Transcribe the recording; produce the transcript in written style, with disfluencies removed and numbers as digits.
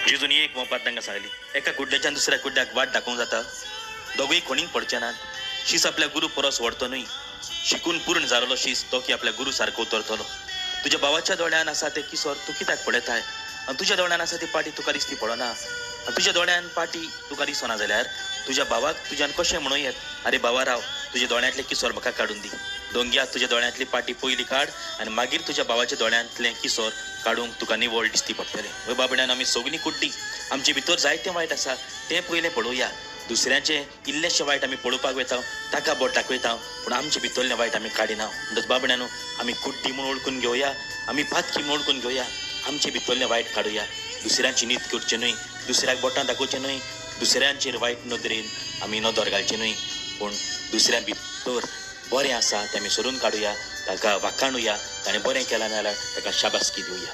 जेजून एक मोपात तांकां सांगली, एका कुड्ड्याच्यान दुसऱ्या कुड्ड्याक वाट दाखोवंक जाता. दोगूय कोणीक पडचे नात. शीस आपल्या गुरू परस व्हरतो न्हय. शिकून पूर्ण जालोलो शीस तो की आपल्या गुरू सारको उतरतलो. तुज्या भावाच्या दोळ्यान आसा ते किसोर तूं कित्याक पळयताय, आनी तुज्या दोळ्यान आसा ती पाटी तुका दिसती पडना, आनी तुज्या दोळ्यान पाटी तुका दिसना जाल्यार तुज्या भावाक तुज्यान कशें म्हणूं येत, आरे भावा राव, तुज्या दोळ्यांतले किसोर म्हाका काडून दी. दोंग्या तुज्या दोळ्यांतली पाटी पयली काड आनी मागीर तुज्या भावाच्या दोळ्यांतले किसोर काडूंक तुका निवळ दिसती पडटलें. वय बाबड्यान आमी सगळीं कुड्डी आमचे भितर जायतें वायट आसा तें पयलें पळोवया. दुसऱ्याचें इल्लेशें वायट आमी पळोवपाक वयता, ताका बोट दाखयता, पूण आमचे भितरलें वायट आमी काडिना. म्हणटच बाबड्यानो, आमी कुड्डी म्हूण ओळखून घेवया, आमी पातकी म्हूण ओळखून घेवया, आमचे भितरलें वायट काडुया. दुसऱ्यांची नीत करचें न्हय, दुसऱ्याक बोटां दाखोवचें न्हय, दुसऱ्यांचेर वायट नदरेन आमी नदर घालचें न्हय, पूण दुसऱ्या भितर बरें आसा तें आमी सोदून काडुया, ताका वाखाणुया, ताणें बरें केलां नाल्यार ताका शाबासकी दिवया.